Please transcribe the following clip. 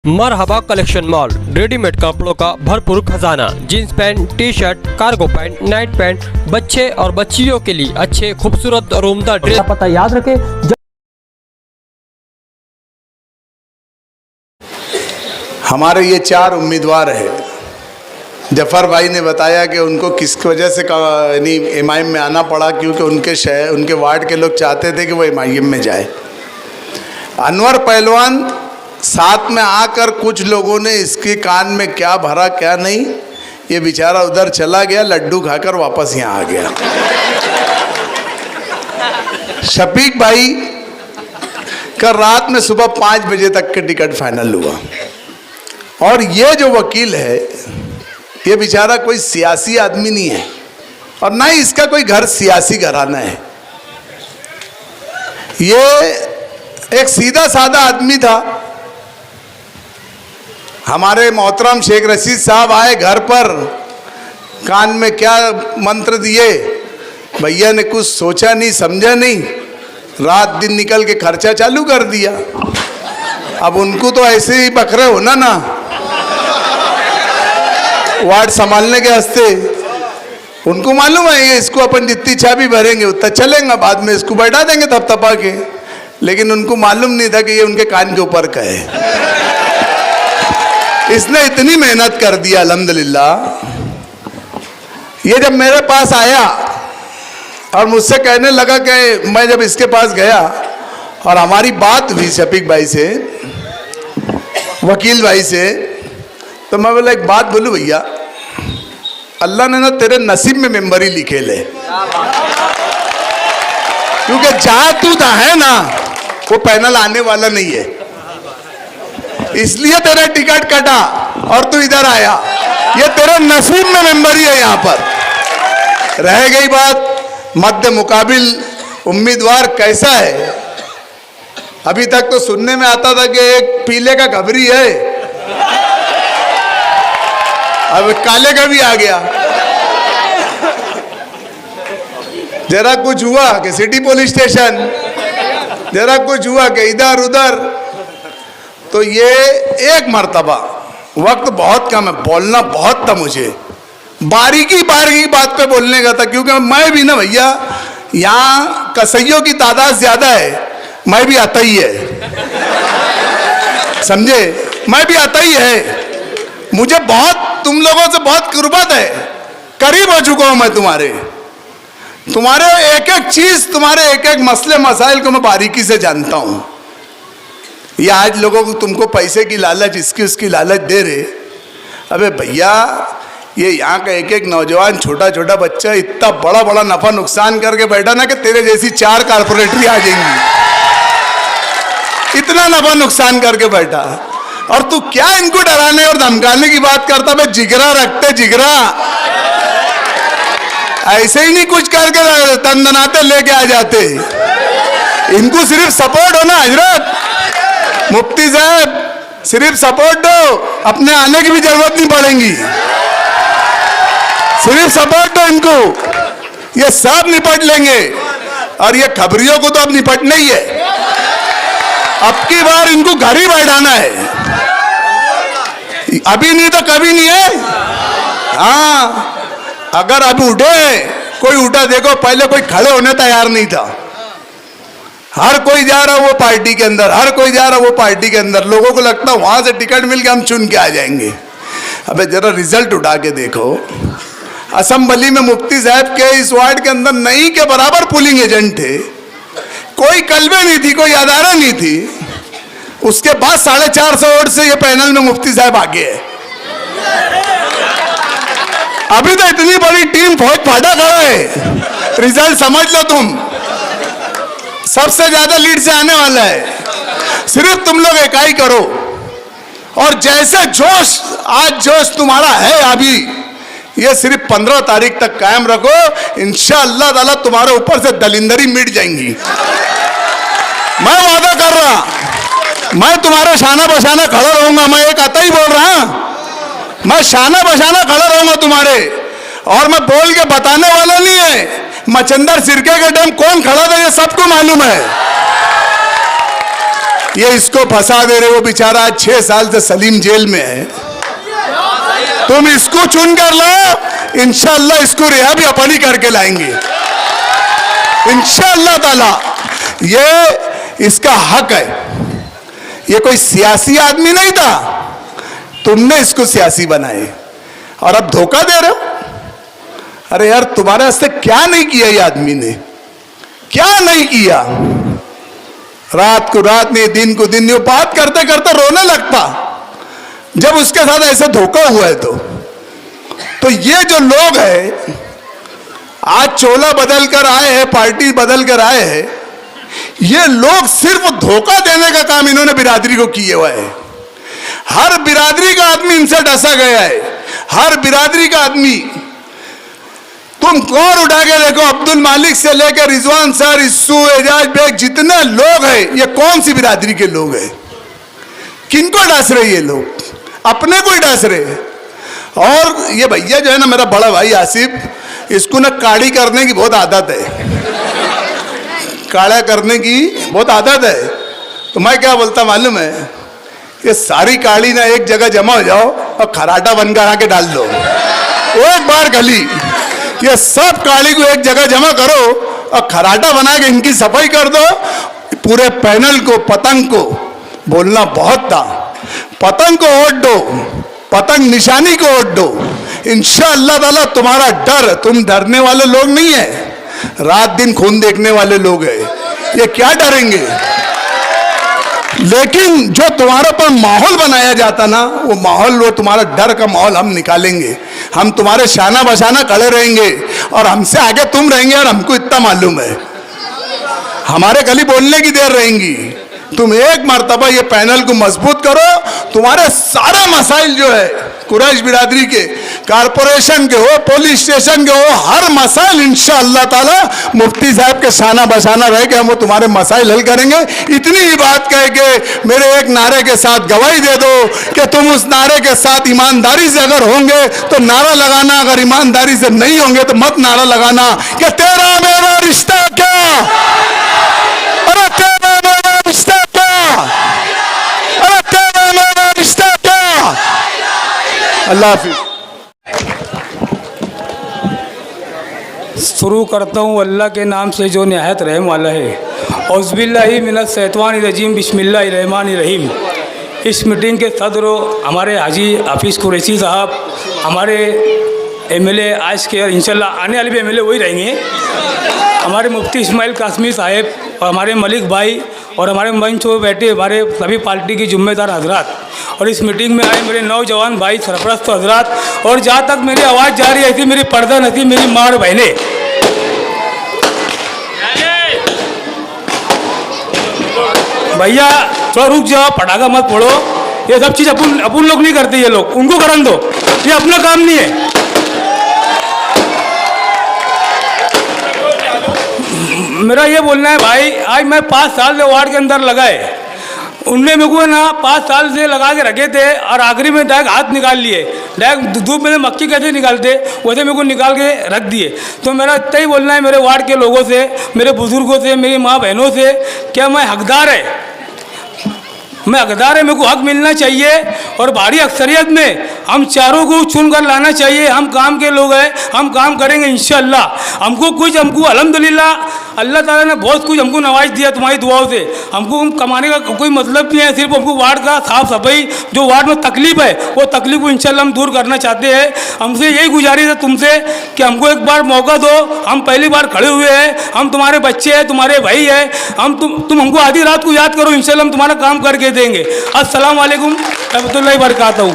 मरहबा collection mall, readymade कपड़ों का भरपूर खजाना। Jeans pant, T shirt, cargo pant, night pant, बच्चे और बच्चियों के लिए अच्छे खूबसूरत और उम्दा ड्रेस। पता याद रखे। हमारे ये 4 उम्मीदवार हैं। जफर भाई ने बताया कि उनको किस वजह से यानी एमआईएम में आना पड़ा, क्योंकि उनके वार्ड के लोग चाहते थे कि वो एमआईएम में जाए। अनवर पहलवान साथ में आकर कुछ लोगों ने इसके कान में क्या भरा क्या नहीं, ये बेचारा उधर चला गया, लड्डू खाकर वापस यहाँ आ गया। शफीक भाई कल रात में सुबह 5 बजे तक के टिकट फाइनल हुआ। और ये जो वकील है, ये बेचारा कोई सियासी आदमी नहीं है और ना ही इसका कोई घर सियासी घराना है। ये एक सीधा साधा आदमी था। हमारे मोहतरम शेख रशीद साहब आए घर पर, कान में क्या मंत्र दिए, भैया ने कुछ सोचा नहीं समझा नहीं, रात दिन निकल के खर्चा चालू कर दिया। अब उनको तो ऐसे ही बकरे होना ना, वार्ड संभालने के हंसते उनको मालूम है ये इसको अपन जितनी चाबी भरेंगे उतना चलेगा, बाद में इसको बैठा देंगे थपथपा के। लेकिन उनको मालूम नहीं था कि ये उनके कान के ऊपर का है। इसने इतनी मेहनत कर दिया अल्हम्दुलिल्लाह। ये जब मेरे पास आया और मुझसे कहने लगा कि मैं जब इसके पास गया और हमारी बात हुई शफीक भाई से, वकील भाई से, तो मैं बोला एक बात बोलूं भैया, अल्लाह ने ना तेरे नसीब में मेंबर ही लिखे ले, क्योंकि जहां तू है ना वो पैनल आने वाला नहीं है, इसलिए तेरा टिकट कटा और तू इधर आया। ये तेरे नसीब में मेंबर ही है। यहाँ पर रह गई बात मध्य मुकाबिल उम्मीदवार कैसा है, अभी तक तो सुनने में आता था कि एक पीले का घबरी है, अब काले का भी आ गया। जरा कुछ हुआ कि सिटी पुलिस स्टेशन, जरा कुछ हुआ कि इधर उधर। तो ये एक मर्तबा, वक्त बहुत कम है, बोलना बहुत था मुझे, बारीकी बारीकी बात पे बोलने का था, क्योंकि मैं भी ना भैया यहाँ कसइयों की तादाद ज्यादा है, मैं भी आता ही है, समझे, मैं भी आता ही है। मुझे बहुत तुम लोगों से बहुत कुर्बत है, करीब हो चुका हूं मैं तुम्हारे एक एक चीज, तुम्हारे एक एक मसले मसाइल को मैं बारीकी से जानता हूं। ये आज लोगों को तुमको पैसे की लालच, इसकी उसकी लालच दे रहे। अबे भैया ये यहाँ का एक एक नौजवान छोटा छोटा बच्चा इतना बड़ा बड़ा नफा नुकसान करके बैठा ना कि तेरे जैसी 4 कारपोरेटरी आ जाएंगी, इतना नफा नुकसान करके बैठा। और तू क्या इनको डराने और धमकाने की बात करता? बे जिगरा रखते, जिगरा ऐसे ही नहीं कुछ करके तंदनाते लेके आ जाते। इनको सिर्फ सपोर्ट हो ना हजरत मुफ्ती साहब, सिर्फ सपोर्ट दो, अपने आने की भी जरूरत नहीं पड़ेगी, सिर्फ सपोर्ट दो इनको, ये सब निपट लेंगे। और ये खबरियों को तो अब निपटना ही है, अब की बार इनको घर ही बैठाना है, अभी नहीं तो कभी नहीं है। हाँ, अगर अभी उठे, कोई उठा, देखो पहले कोई खड़े होने तैयार नहीं था, हर कोई जा रहा वो पार्टी के अंदर, हर कोई जा रहा वो पार्टी के अंदर, लोगों को लगता वहां से टिकट मिल के हम चुन के आ जाएंगे। अबे जरा रिजल्ट उठा के देखो, असेंबली में मुफ्ती साहब के इस वार्ड के अंदर नहीं के बराबर पुलिंग एजेंट थे, कोई कलबे नहीं थी, कोई अदारा नहीं थी। उसके बाद 450 वोट से ये पैनल में मुफ्ती साहब आगे है। अभी तो इतनी बड़ी टीम फौज फाटा खड़ा है, रिजल्ट समझ लो तुम, सबसे ज्यादा लीड से आने वाला है। सिर्फ तुम लोग इकाई करो और जैसे जोश, आज जोश तुम्हारा है अभी, ये सिर्फ 15 तारीख तक कायम रखो, इंशाअल्लाह ताला तुम्हारे ऊपर से दलिंदरी मिट जाएंगी। मैं वादा कर रहा, मैं तुम्हारे शाना बशाना खड़ा रहूंगा, मैं एक आता ही बोल रहा, मैं शाना बशाना खड़ा रहूंगा तुम्हारे। और मैं बोल के बताने वाला नहीं है, मचंदर सिरके के टाइम कौन खड़ा था ये सबको मालूम है। ये इसको फंसा दे रहे हो, बेचारा आज 6 साल से सलीम जेल में है। तुम इसको चुन कर लो, इंशाअल्लाह इसको रिहा भी अपन ही करके लाएंगे इंशाअल्लाह ताला। ये इसका हक है, ये कोई सियासी आदमी नहीं था, तुमने इसको सियासी बनाए और अब धोखा दे रहे हो। अरे यार, तुम्हारे वास्ते क्या नहीं किया ये आदमी ने, क्या नहीं किया। रात को रात नहीं, दिन को दिन नहीं, बात करते करते रोने लगता जब उसके साथ ऐसा धोखा हुआ है। तो ये जो लोग हैं, आज चोला बदल कर आए हैं, पार्टी बदल कर आए हैं, ये लोग सिर्फ धोखा देने का काम इन्होंने बिरादरी को किया हुआ है। हर बिरादरी का आदमी इनसे डसा गया है, हर बिरादरी का आदमी। तुम कौन उठा के देखो, अब्दुल मालिक से लेकर रिजवान सर, इस्सू, एजाज बेग, जितने लोग हैं, ये कौन सी बिरादरी के लोग हैं? किनको डस रहे ये लोग? अपने को ही डस रहे। और ये भैया जो है ना, मेरा बड़ा भाई आसिफ, इसको ना काड़ी करने की बहुत आदत है, काड़ा करने की बहुत आदत है। तो मैं क्या बोलता मालूम है, ये सारी काड़ी ना एक जगह जमा हो जाओ और खराटा बनकर आके डाल दो एक बार गली। ये सब काड़ी को एक जगह जमा करो और खराटा बना के इनकी सफाई कर दो। पूरे पैनल को, पतंग को बोलना बहुत था, पतंग को वोट दो, पतंग निशानी को वोट दो। इंशाअल्लाह ताला तुम्हारा डर, तुम डरने वाले लोग नहीं है, रात दिन खून देखने वाले लोग हैं, ये क्या डरेंगे। लेकिन जो तुम्हारे पर माहौल बनाया जाता ना, वो माहौल, वो तुम्हारा डर का माहौल हम निकालेंगे। हम तुम्हारे शाना बशाना खड़े रहेंगे और हमसे आगे तुम रहेंगे। और हमको इतना मालूम है, हमारे खाली बोलने की देर रहेंगी। तुम एक मर्तबा ये पैनल को मजबूत करो, तुम्हारे सारे मसाइल जो है कुरैश बिरादरी के, कारपोरेशन के हो, पुलिस स्टेशन के हो, हर मसाइल इंशाअल्लाह ताला मुफ्ती साहब के शाना बशाना रह के हम वो तुम्हारे मसाइल हल करेंगे। इतनी ही बात कह के मेरे एक नारे के साथ गवाही दे दो कि तुम उस नारे के साथ ईमानदारी से अगर होंगे तो नारा लगाना, अगर ईमानदारी से नहीं होंगे तो मत नारा लगाना कि तेरा मेरा रिश्ता क्या, अरे तेरा मेरा रिश्ता क्या, अरे तेरा मेरा रिश्ता क्या। अल्लाह हाफिज। शुरू करता हूँ अल्लाह के नाम से जो निहायत रहम वाला है। औज़ुबिल्लाहि मिनश शैतानिर रजीम, बिस्मिल्लाहिर रहमानिर रहीम। इस मीटिंग के सदर हमारे हाजी हाफिज़ कुरैशी साहब, हमारे एमएलए आज के, इंशाल्लाह आने वाले भी एमएलए वही रहेंगे, हमारे मुफ्ती इस्माइल कासमी साहब और हमारे मलिक भाई और हमारे मंच पर बैठे हमारे सभी पार्टी की जिम्मेदार हजरात और इस मीटिंग में आए मेरे नौजवान भाई सरपरस्त हजरात, और जहाँ तक मेरी आवाज़ जा रही है ऐसी मेरी पर्दा नसी मेरी माँ और बहनें, भैया थोड़ा रुक जाओ, पटाखा मत फोड़ो। ये सब चीज़ अपन लोग नहीं करते, ये लोग उनको करन दो, ये अपना काम नहीं है। मेरा ये बोलना है भाई, आज मैं 5 साल से वार्ड के अंदर लगाए, उनने मेरे को ना 5 साल से लगा के रखे थे और आखिरी में डायरेक्ट हाथ निकाल लिए, डायरेक्ट धूप में मक्खी कैसे निकालते वैसे मेरे को निकाल के रख दिए। तो मेरा इतना ही बोलना है मेरे वार्ड के लोगों से, मेरे बुजुर्गों से, मेरी माँ बहनों से, क्या मैं हकदार है, मैं हकदार है, मेरे को हक मिलना चाहिए। और भारी अक्सरियत में हम चारों को चुन कर लाना चाहिए। हम काम के लोग हैं, हम काम करेंगे इंशाअल्लाह। हमको अल्हम्दुलिल्लाह अल्लाह ताला ने बहुत कुछ हमको नवाज दिया तुम्हारी दुआओं से। हमको कमाने का कोई मतलब नहीं है, सिर्फ हमको वार्ड का साफ सफाई, जो वार्ड में तकलीफ है वो तकलीफ को इंशाअल्लाह हम दूर करना चाहते हैं। हमसे यही गुजारिश है तुमसे कि हमको एक बार मौका दो, हम पहली बार खड़े हुए हैं, हम तुम्हारे बच्चे हैं, तुम्हारे भाई हैं, तुम हमको आधी रात को याद करो, इंशाअल्लाह हम तुम्हारा काम करके देंगे। अस्सलाम वालेकुम रहमतुल्लाहि व बरकातहू।